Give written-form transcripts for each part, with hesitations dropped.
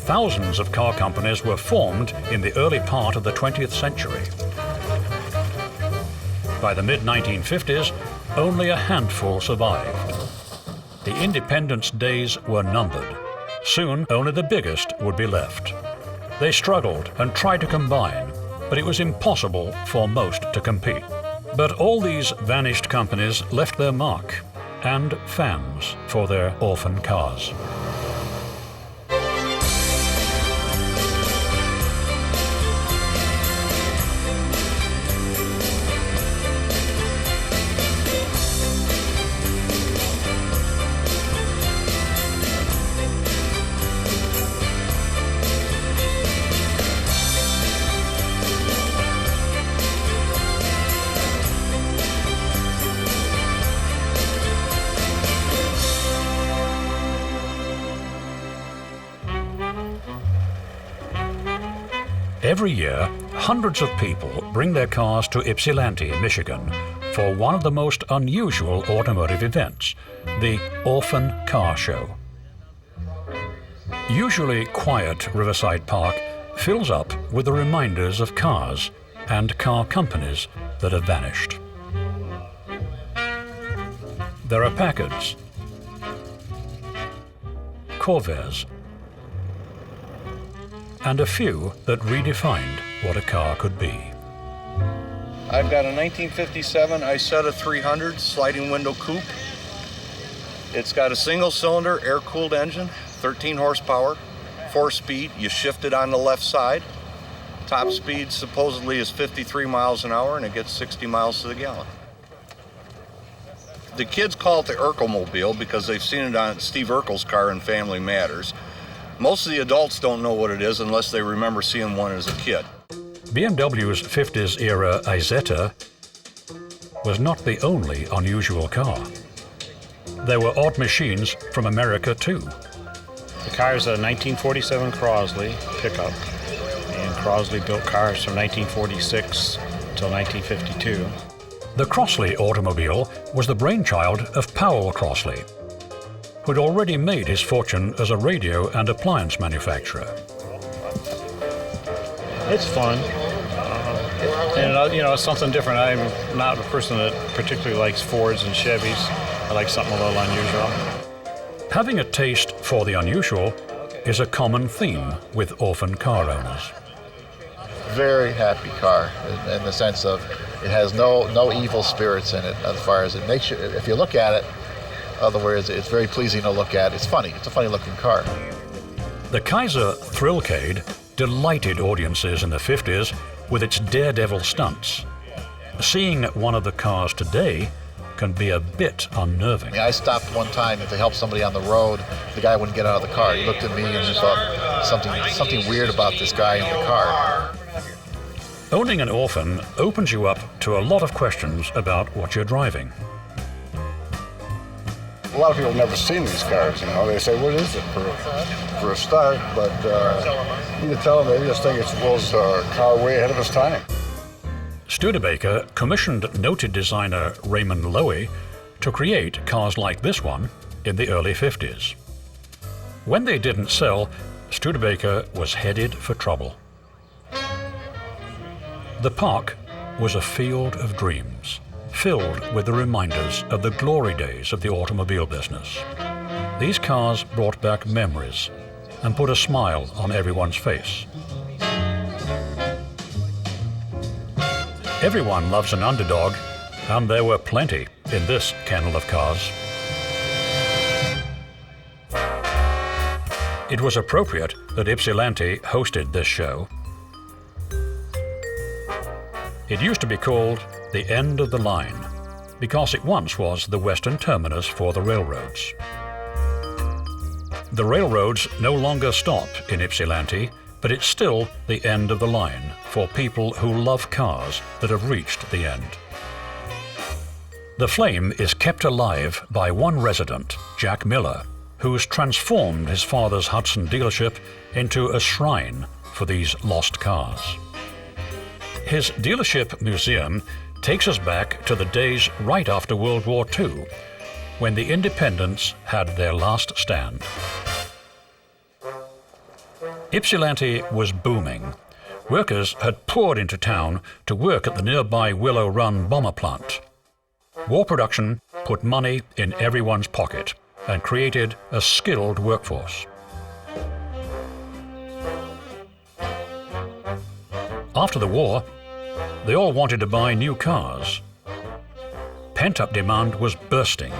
thousands of car companies were formed in the early part of the 20th century. By the mid-1950s, only a handful survived. The independence days were numbered. Soon, only the biggest would be left. They struggled and tried to combine, but it was impossible for most to compete. But all these vanished companies left their mark and fans for their orphan cars. Every year, hundreds of people bring their cars to Ypsilanti, Michigan, for one of the most unusual automotive events, the Orphan Car Show. Usually quiet Riverside Park fills up with the reminders of cars and car companies that have vanished. There are Packards, Corvairs, and a few that redefined what a car could be. I've got a 1957 Isetta 300 sliding window coupe. It's got a single-cylinder air-cooled engine, 13 horsepower, 4-speed. You shift it on the left side. Top speed supposedly is 53 miles an hour, and it gets 60 miles to the gallon. The kids call it the Urkel Mobile because they've seen it on Steve Urkel's car in Family Matters. Most of the adults don't know what it is unless they remember seeing one as a kid. BMW's 50s era Isetta was not the only unusual car. There were odd machines from America too. The car is a 1947 Crosley pickup, and Crosley built cars from 1946 till 1952. The Crosley automobile was the brainchild of Powell Crosley, who'd already made his fortune as a radio and appliance manufacturer. It's fun, and it's something different. I'm not a person that particularly likes Fords and Chevys. I like something a little unusual. Having a taste for the unusual is a common theme with orphan car owners. Very happy car in the sense of it has no evil spirits in it as far as it makes you, if you look at it, in other words, it's very pleasing to look at. It's funny. It's a funny-looking car. The Kaiser Thrillcade delighted audiences in the 50s with its daredevil stunts. Seeing one of the cars today can be a bit unnerving. I stopped one time to help somebody on the road. The guy wouldn't get out of the car. He looked at me and he thought something weird about this guy in the car. Owning an Orphan opens you up to a lot of questions about what you're driving. A lot of people have never seen these cars, They say, what is it for a start? But you can tell them they just think it's the world's car way ahead of its time. Studebaker commissioned noted designer Raymond Loewy to create cars like this one in the early 50s. When they didn't sell, Studebaker was headed for trouble. The park was a field of dreams, filled with the reminders of the glory days of the automobile business. These cars brought back memories and put a smile on everyone's face. Everyone loves an underdog, and there were plenty in this kennel of cars. It was appropriate that Ypsilanti hosted this show. It used to be called the end of the line because it once was the western terminus for the railroads. The railroads no longer stop in Ypsilanti, but it's still the end of the line for people who love cars that have reached the end. The flame is kept alive by one resident, Jack Miller, who's transformed his father's Hudson dealership into a shrine for these lost cars. His dealership museum takes us back to the days right after World War II, when the independents had their last stand. Ypsilanti was booming. Workers had poured into town to work at the nearby Willow Run bomber plant. War production put money in everyone's pocket and created a skilled workforce. After the war, they all wanted to buy new cars. Pent-up demand was bursting,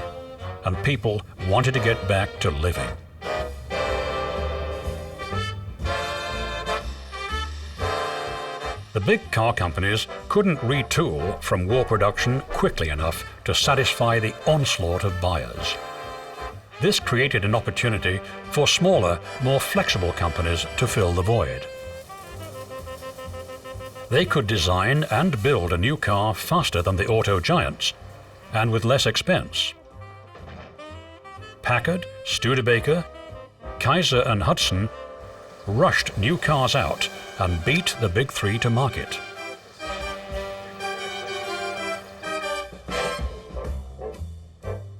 and people wanted to get back to living. The big car companies couldn't retool from war production quickly enough to satisfy the onslaught of buyers. This created an opportunity for smaller, more flexible companies to fill the void. They could design and build a new car faster than the auto giants, and with less expense. Packard, Studebaker, Kaiser and Hudson rushed new cars out and beat the big three to market.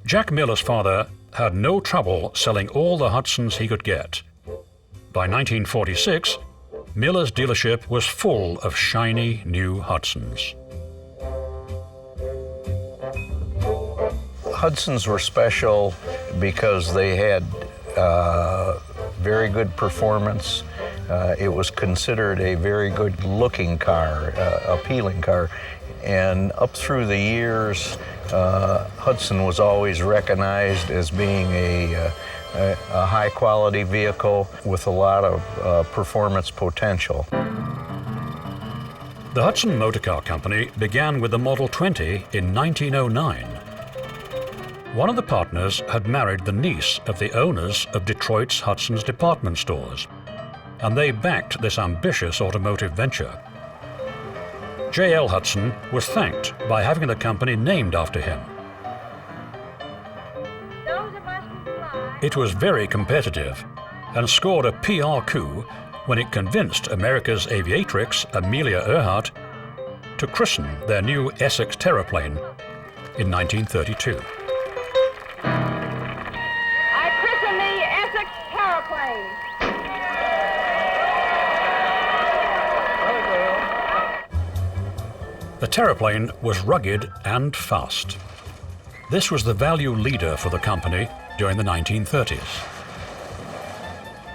Jack Miller's father had no trouble selling all the Hudsons he could get. By 1946, Miller's dealership was full of shiny new Hudsons. Hudsons were special because they had very good performance. It was considered a very good looking car, appealing car. And up through the years, Hudson was always recognized as being a high quality vehicle with a lot of performance potential. The Hudson Motor Car Company began with the Model 20 in 1909. One of the partners had married the niece of the owners of Detroit's Hudson's department stores, and they backed this ambitious automotive venture. J.L. Hudson was thanked by having the company named after him. It was very competitive and scored a PR coup when it convinced America's aviatrix Amelia Earhart to christen their new Essex Terraplane in 1932. I christen the Essex Terraplane. The Terraplane was rugged and fast. This was the value leader for the company during the 1930s.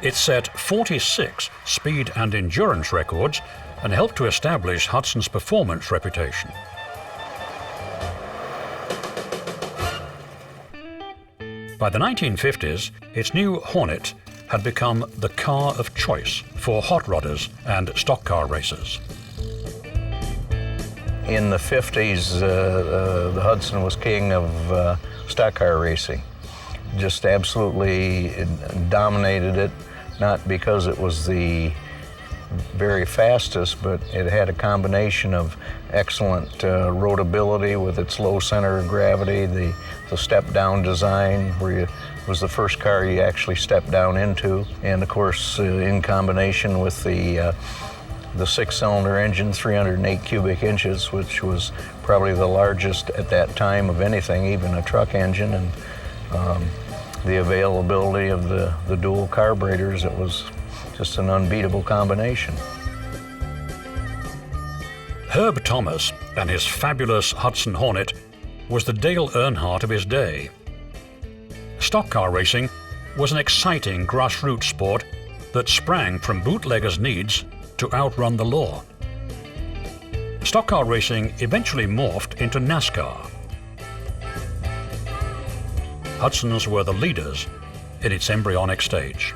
It set 46 speed and endurance records and helped to establish Hudson's performance reputation. By the 1950s, its new Hornet had become the car of choice for hot rodders and stock car racers. In the 50s, the Hudson was king of stock car racing. Just absolutely dominated it, not because it was the very fastest, but it had a combination of excellent roadability with its low center of gravity, the step-down design, where it was the first car you actually stepped down into, and of course in combination with the six-cylinder engine, 308 cubic inches, which was probably the largest at that time of anything, even a truck engine, and the availability of the dual carburetors. It was just an unbeatable combination. Herb Thomas and his fabulous Hudson Hornet was the Dale Earnhardt of his day. Stock car racing was an exciting grassroots sport that sprang from bootleggers' needs to outrun the law. Stock car racing eventually morphed into NASCAR. Hudsons were the leaders in its embryonic stage.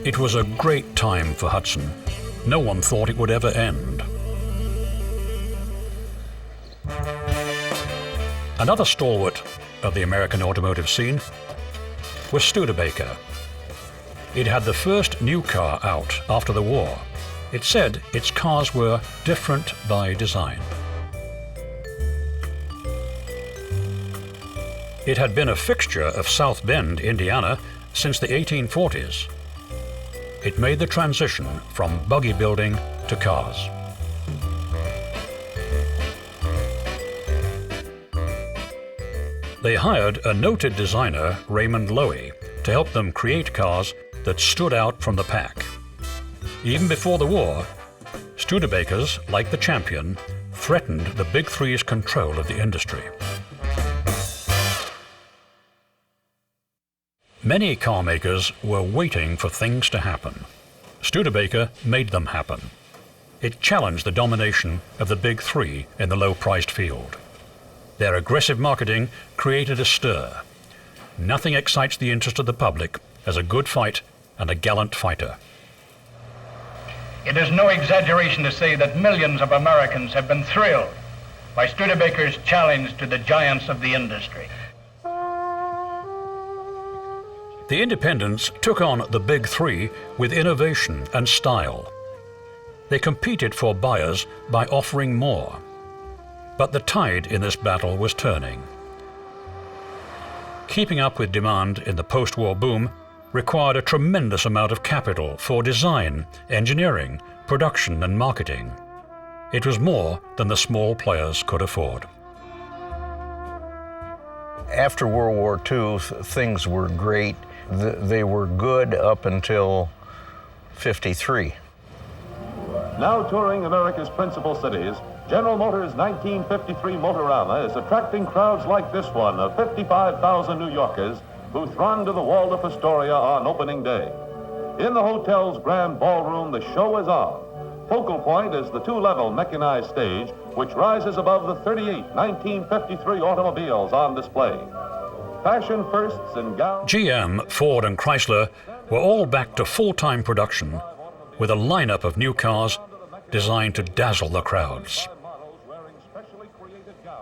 It was a great time for Hudson. No one thought it would ever end. Another stalwart of the American automotive scene was Studebaker. It had the first new car out after the war. It said its cars were different by design. It had been a fixture of South Bend, Indiana, since the 1840s. It made the transition from buggy building to cars. They hired a noted designer, Raymond Loewy, to help them create cars that stood out from the pack. Even before the war, Studebakers, like the Champion, threatened the Big Three's control of the industry. Many car makers were waiting for things to happen. Studebaker made them happen. It challenged the domination of the Big Three in the low-priced field. Their aggressive marketing created a stir. Nothing excites the interest of the public as a good fight and a gallant fighter. It is no exaggeration to say that millions of Americans have been thrilled by Studebaker's challenge to the giants of the industry. The independents took on the Big Three with innovation and style. They competed for buyers by offering more. But the tide in this battle was turning. Keeping up with demand in the post-war boom required a tremendous amount of capital for design, engineering, production and marketing. It was more than the small players could afford. After World War II, things were great. They were good up until '53. Now touring America's principal cities, General Motors' 1953 Motorama is attracting crowds like this one of 55,000 New Yorkers who throng to the Waldorf Astoria on opening day. In the hotel's grand ballroom, the show is on. Focal point is the two-level mechanized stage, which rises above the 38 1953 automobiles on display. Fashion firsts and gowns... GM, Ford and Chrysler were all back to full-time production with a lineup of new cars designed to dazzle the crowds.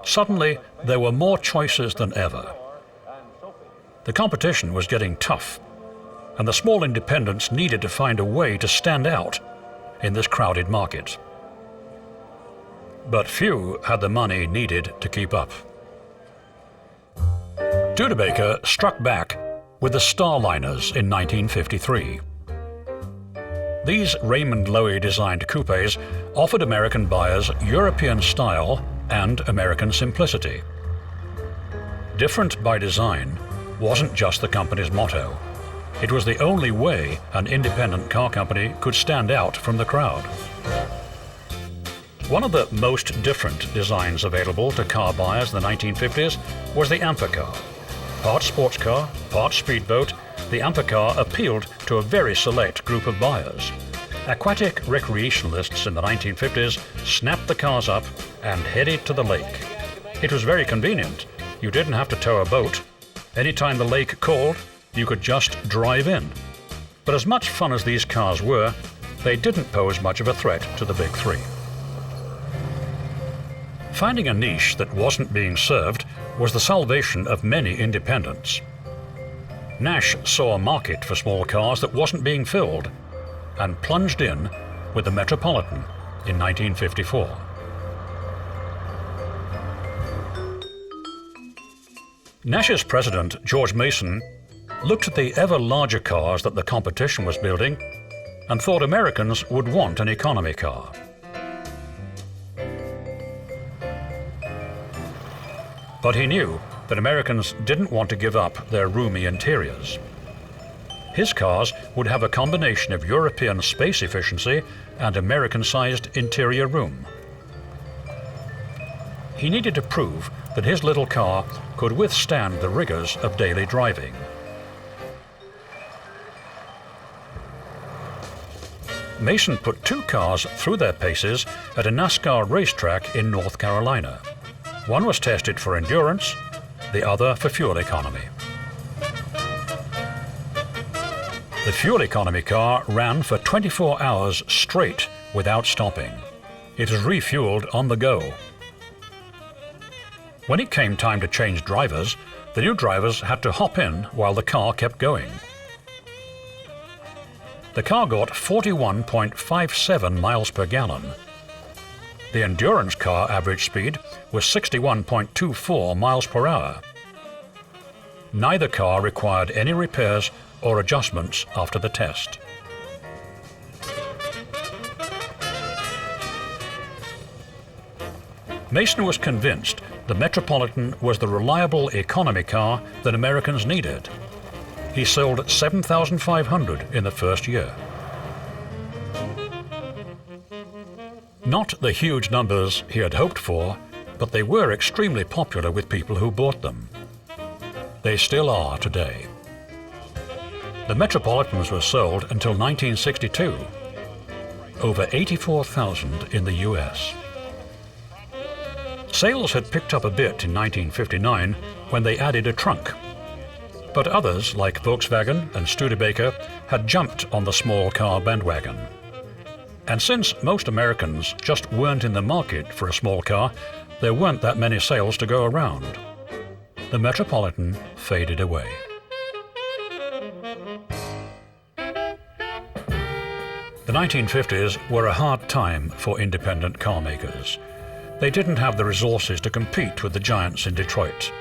Suddenly, there were more choices than ever. The competition was getting tough, and the small independents needed to find a way to stand out in this crowded market. But few had the money needed to keep up. Studebaker struck back with the Starliners in 1953. These Raymond Loewy designed coupes offered American buyers European style and American simplicity. Different by design wasn't just the company's motto. It was the only way an independent car company could stand out from the crowd. One of the most different designs available to car buyers in the 1950s was the Amphicar. Part sports car, part speedboat, the Amphicar appealed to a very select group of buyers. Aquatic recreationalists in the 1950s snapped the cars up and headed to the lake. It was very convenient. You didn't have to tow a boat. Anytime the lake called, you could just drive in. But as much fun as these cars were, they didn't pose much of a threat to the Big Three. Finding a niche that wasn't being served was the salvation of many independents. Nash saw a market for small cars that wasn't being filled and plunged in with the Metropolitan in 1954. Nash's president, George Mason, looked at the ever larger cars that the competition was building and thought Americans would want an economy car. But he knew that Americans didn't want to give up their roomy interiors. His cars would have a combination of European space efficiency and American-sized interior room. He needed to prove that his little car could withstand the rigors of daily driving. Mason put two cars through their paces at a NASCAR racetrack in North Carolina. One was tested for endurance, the other for fuel economy. The fuel economy car ran for 24 hours straight without stopping. It was refueled on the go. When it came time to change drivers, the new drivers had to hop in while the car kept going. The car got 41.57 miles per gallon. The endurance car average speed was 61.24 miles per hour. Neither car required any repairs or adjustments after the test. Mason was convinced the Metropolitan was the reliable economy car that Americans needed. He sold 7,500 in the first year. Not the huge numbers he had hoped for, but they were extremely popular with people who bought them. They still are today. The Metropolitans were sold until 1962, over 84,000 in the US. Sales had picked up a bit in 1959 when they added a trunk. But others, like Volkswagen and Studebaker, had jumped on the small car bandwagon. And since most Americans just weren't in the market for a small car, there weren't that many sales to go around. The Metropolitan faded away. The 1950s were a hard time for independent car makers. They didn't have the resources to compete with the giants in Detroit.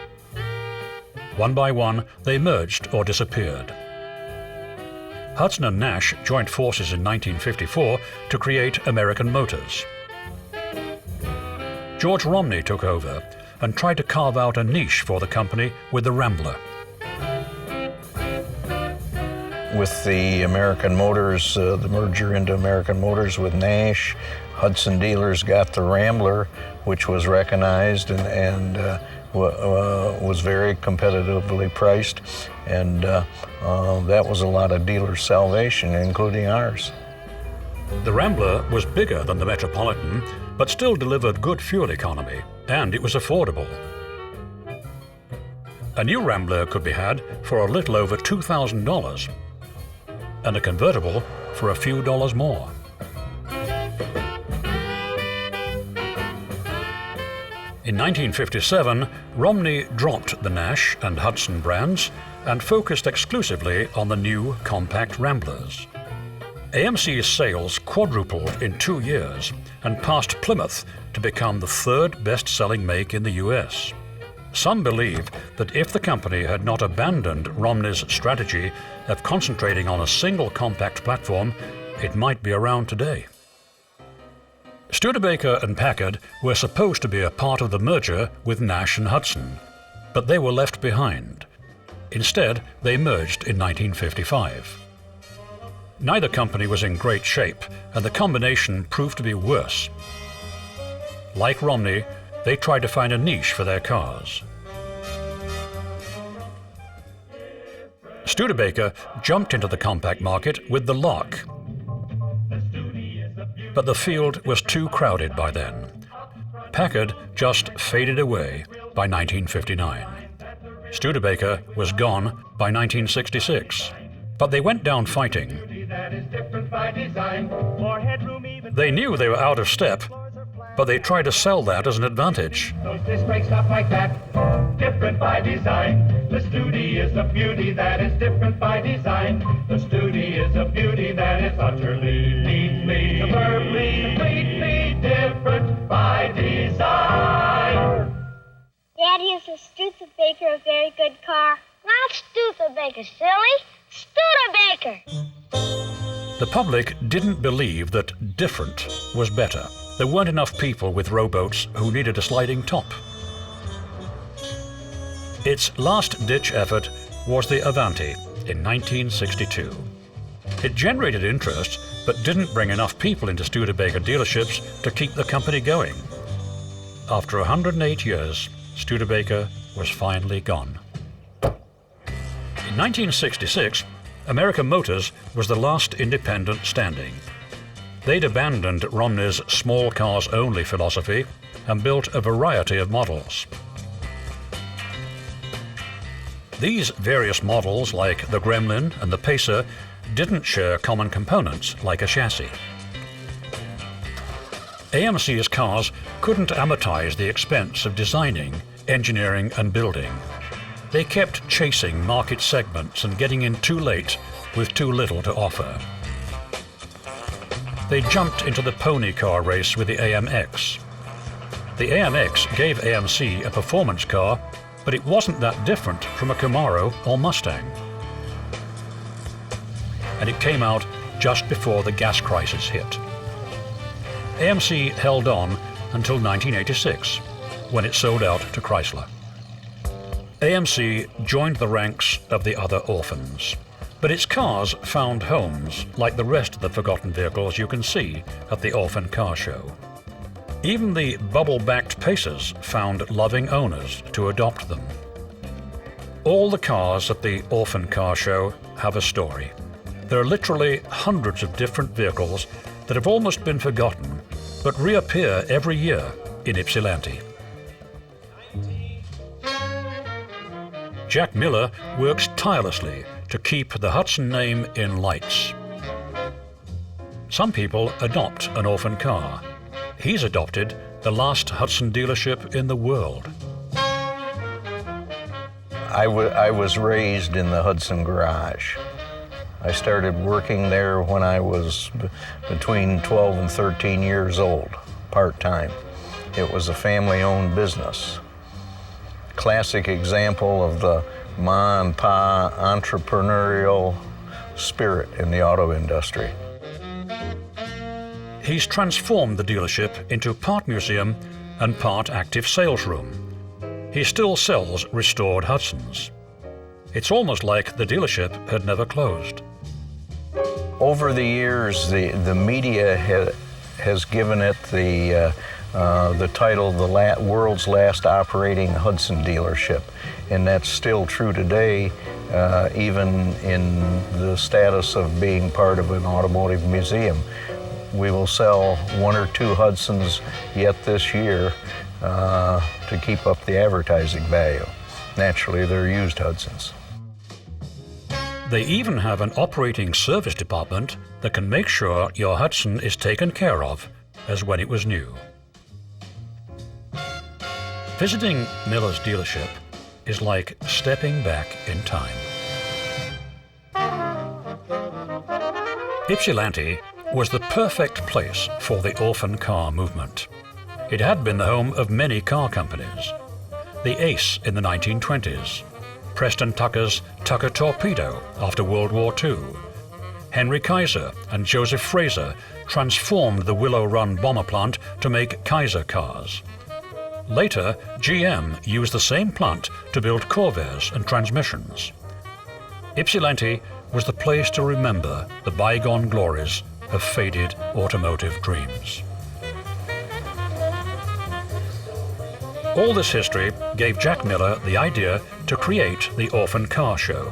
One by one, they merged or disappeared. Hudson and Nash joined forces in 1954 to create American Motors. George Romney took over and tried to carve out a niche for the company with the Rambler. With the American Motors, the merger into American Motors with Nash, Hudson dealers got the Rambler, which was recognized and was very competitively priced, and that was a lot of dealers' salvation, including ours. The Rambler was bigger than the Metropolitan, but still delivered good fuel economy, and it was affordable. A new Rambler could be had for a little over $2,000, and a convertible for a few dollars more. In 1957, Romney dropped the Nash and Hudson brands and focused exclusively on the new compact Ramblers. AMC's sales quadrupled in 2 years and passed Plymouth to become the third best-selling make in the US. Some believe that if the company had not abandoned Romney's strategy of concentrating on a single compact platform, it might be around today. Studebaker and Packard were supposed to be a part of the merger with Nash and Hudson, but they were left behind. Instead, they merged in 1955. Neither company was in great shape, and the combination proved to be worse. Like Romney, they tried to find a niche for their cars. Studebaker jumped into the compact market with the Lark, but the field was too crowded by then. Packard just faded away by 1959. Studebaker was gone by 1966, but they went down fighting. They knew they were out of step, but they tried to sell that as an advantage. Those disc brakes up like that, different by design. The Studi is a beauty that is different by design. The Studi is a beauty that is utterly, neatly, superbly, completely different by design. Daddy, is the Studebaker a very good car? Not Studebaker, silly. Studebaker! The public didn't believe that different was better. There weren't enough people with rowboats who needed a sliding top. Its last-ditch effort was the Avanti in 1962. It generated interest, but didn't bring enough people into Studebaker dealerships to keep the company going. After 108 years, Studebaker was finally gone. In 1966, American Motors was the last independent standing. They'd abandoned Romney's small cars only philosophy and built a variety of models. These various models, like the Gremlin and the Pacer, didn't share common components like a chassis. AMC's cars couldn't amortize the expense of designing, engineering, and building. They kept chasing market segments and getting in too late with too little to offer. They jumped into the pony car race with the AMX. The AMX gave AMC a performance car, but it wasn't that different from a Camaro or Mustang. And it came out just before the gas crisis hit. AMC held on until 1986, when it sold out to Chrysler. AMC joined the ranks of the other orphans, but its cars found homes like the rest of the forgotten vehicles you can see at the Orphan Car Show. Even the bubble-backed Pacers found loving owners to adopt them. All the cars at the Orphan Car Show have a story. There are literally hundreds of different vehicles that have almost been forgotten, but reappear every year in Ypsilanti. Jack Miller works tirelessly to keep the Hudson name in lights. Some people adopt an orphan car. He's adopted the last Hudson dealership in the world. I was raised in the Hudson garage. I started working there when I was between 12 and 13 years old, part-time. It was a family-owned business. Classic example of the ma and pa entrepreneurial spirit in the auto industry. He's transformed the dealership into part museum and part active sales room. He still sells restored Hudsons. It's almost like the dealership had never closed. Over the years, the media has given it the title, the world's last operating Hudson dealership, and that's still true today, even in the status of being part of an automotive museum. We will sell 1 or 2 Hudsons yet this year to keep up the advertising value. Naturally, they're used Hudsons. They even have an operating service department that can make sure your Hudson is taken care of as when it was new. Visiting Miller's dealership is like stepping back in time. Ypsilanti was the perfect place for the orphan car movement. It had been the home of many car companies. The Ace in the 1920s, Preston Tucker's Tucker Torpedo after World War II. Henry Kaiser and Joseph Fraser transformed the Willow Run bomber plant to make Kaiser cars. Later, GM used the same plant to build Corvairs and transmissions. Ypsilanti was the place to remember the bygone glories of faded automotive dreams. All this history gave Jack Miller the idea to create the Orphan Car Show.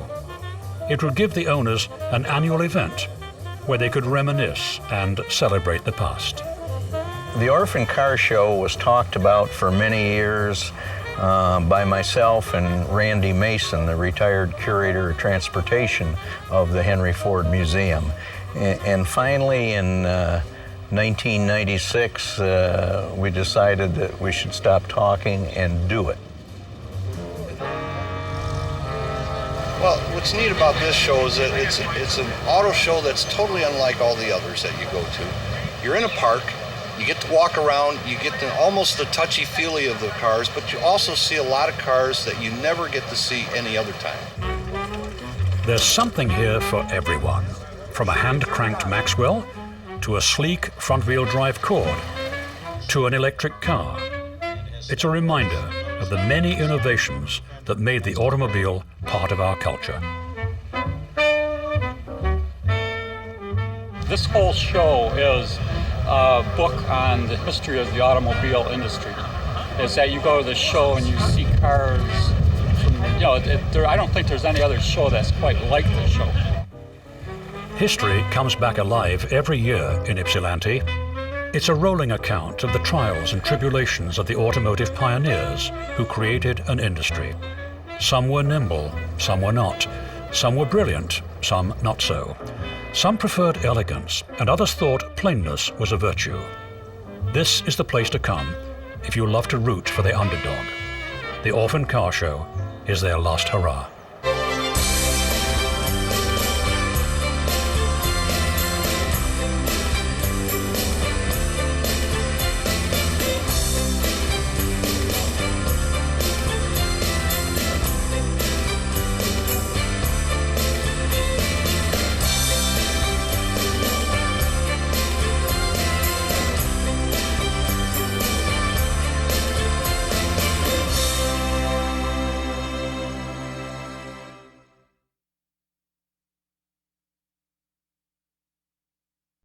It would give the owners an annual event where they could reminisce and celebrate the past. The Orphan Car Show was talked about for many years by myself and Randy Mason, the retired curator of transportation of the Henry Ford Museum. And finally, in 1996, we decided that we should stop talking and do it. Well, what's neat about this show is that it's an auto show that's totally unlike all the others that you go to. You're in a park, you get to walk around, you get to almost the touchy-feely of the cars, but you also see a lot of cars that you never get to see any other time. There's something here for everyone, from a hand-cranked Maxwell to a sleek front-wheel drive Cord to an electric car. It's a reminder of the many innovations that made the automobile part of our culture. This whole show is a book on the history of the automobile industry. Is that you go to the show and you see cars from, I don't think there's any other show that's quite like this show. History comes back alive every year in Ypsilanti. It's a rolling account of the trials and tribulations of the automotive pioneers who created an industry. Some were nimble, some were not. Some were brilliant, some not so. Some preferred elegance, and others thought plainness was a virtue. This is the place to come if you love to root for the underdog. The Orphan Car Show is their last hurrah.